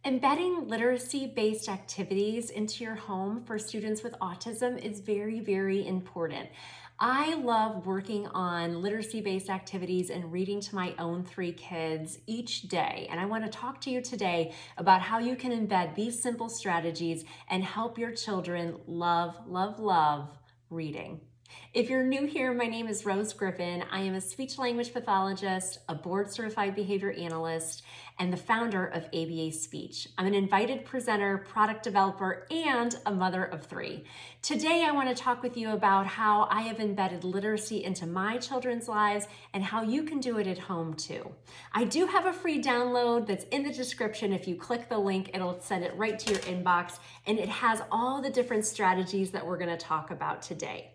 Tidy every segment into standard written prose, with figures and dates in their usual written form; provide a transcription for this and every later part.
Embedding literacy-based activities into your home for students with autism is very, very important. I love working on literacy-based activities and reading to my own 3 kids each day. And I want to talk to you today about how you can embed these simple strategies and help your children love, love, love reading. If you're new here, my name is Rose Griffin. I am a speech language pathologist, a board certified behavior analyst, and the founder of ABA Speech. I'm an invited presenter, product developer, and a mother of 3. Today, I want to talk with you about how I have embedded literacy into my children's lives and how you can do it at home too. I do have a free download that's in the description. If you click the link, it'll send it right to your inbox, and it has all the different strategies that we're going to talk about today.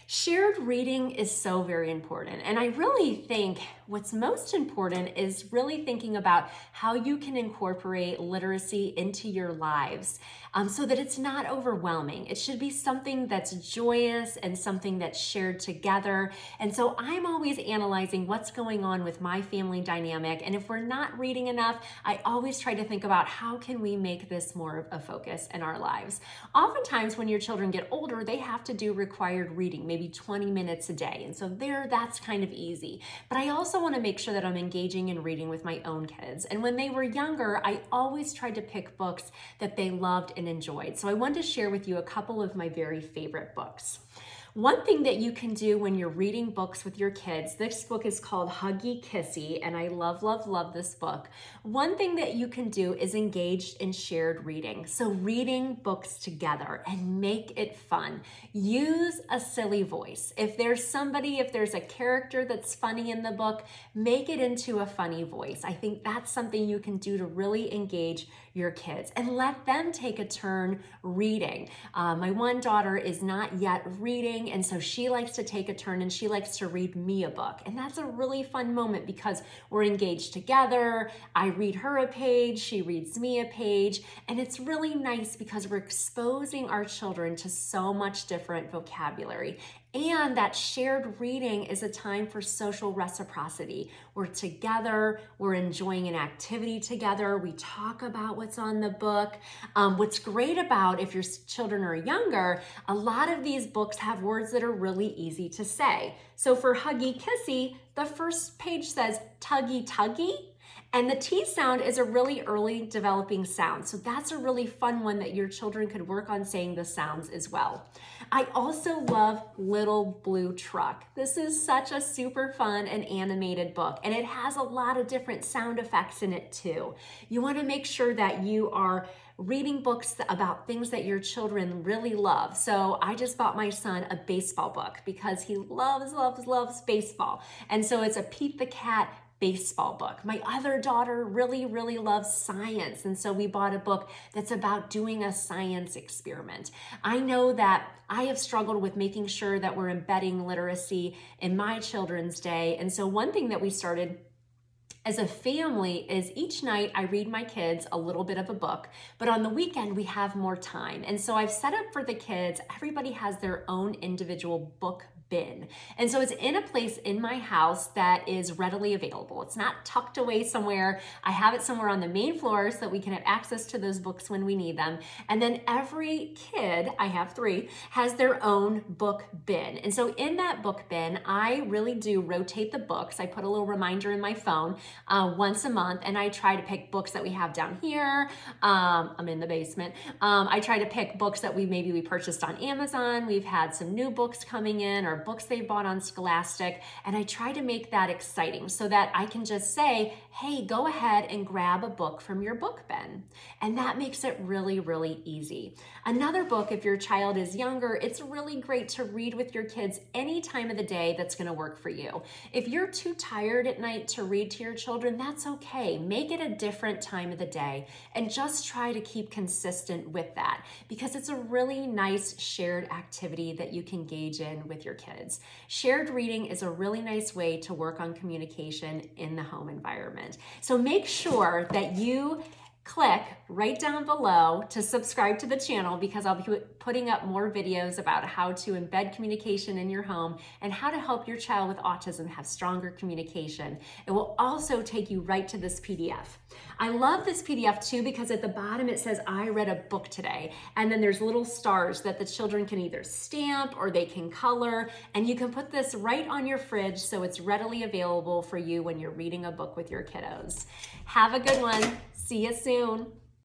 Shared reading is so very important. And I really think what's most important is really thinking about how you can incorporate literacy into your lives so that it's not overwhelming. It should be something that's joyous and something that's shared together. And so I'm always analyzing what's going on with my family dynamic. And if we're not reading enough, I always try to think about how can we make this more of a focus in our lives. Oftentimes when your children get older, they have to do required reading, maybe 20 minutes a day. And so that's kind of easy. But I also want to make sure that I'm engaging in reading with my own kids. And when they were younger, I always tried to pick books that they loved and enjoyed. So I wanted to share with you a couple of my very favorite books. One thing that you can do when you're reading books with your kids, this book is called Huggy Kissy, and I love, love, love this book. One thing that you can do is engage in shared reading. So reading books together and make it fun. Use a silly voice. If there's a character that's funny in the book, make it into a funny voice. I think that's something you can do to really engage your kids and let them take a turn reading. My one daughter is not yet reading, and so she likes to take a turn and she likes to read me a book. And that's a really fun moment because we're engaged together. I read her a page, she reads me a page, and it's really nice because we're exposing our children to so much different vocabulary. And that shared reading is a time for social reciprocity. We're together, we're enjoying an activity together, we talk about what's on the book. What's great about if your children are younger, a lot of these books have words that are really easy to say. So for Huggy Kissy, the first page says tuggy tuggy. And the T sound is a really early developing sound. So that's a really fun one that your children could work on saying the sounds as well. I also love Little Blue Truck. This is such a super fun and animated book, and it has a lot of different sound effects in it too. You want to make sure that you are reading books about things that your children really love. So I just bought my son a baseball book because he loves, loves, loves baseball. And so it's a Pete the Cat baseball book. My other daughter really, really loves science. And so we bought a book that's about doing a science experiment. I know that I have struggled with making sure that we're embedding literacy in my children's day. And so one thing that we started as a family is each night I read my kids a little bit of a book, but on the weekend we have more time. And so I've set up for the kids, everybody has their own individual book bin. And so it's in a place in my house that is readily available. It's not tucked away somewhere. I have it somewhere on the main floor so that we can have access to those books when we need them. And then every kid, I have 3, has their own book bin. And so in that book bin, I really do rotate the books. I put a little reminder in my phone once a month, and I try to pick books that we have down here. I'm in the basement. I try to pick books that we purchased on Amazon. We've had some new books coming in, or books they bought on Scholastic, and I try to make that exciting so that I can just say, hey, go ahead and grab a book from your book bin. And that makes it really, really easy. Another book, if your child is younger, it's really great to read with your kids any time of the day that's going to work for you. If you're too tired at night to read to your children, that's okay. Make it a different time of the day and just try to keep consistent with that because it's a really nice shared activity that you can engage in with your kids. Shared reading is a really nice way to work on communication in the home environment. So make sure that you click right down below to subscribe to the channel because I'll be putting up more videos about how to embed communication in your home and how to help your child with autism have stronger communication. It will also take you right to this PDF. I love this PDF too because at the bottom it says, I read a book today. And then there's little stars that the children can either stamp or they can color. And you can put this right on your fridge so it's readily available for you when you're reading a book with your kiddos. Have a good one. See you soon.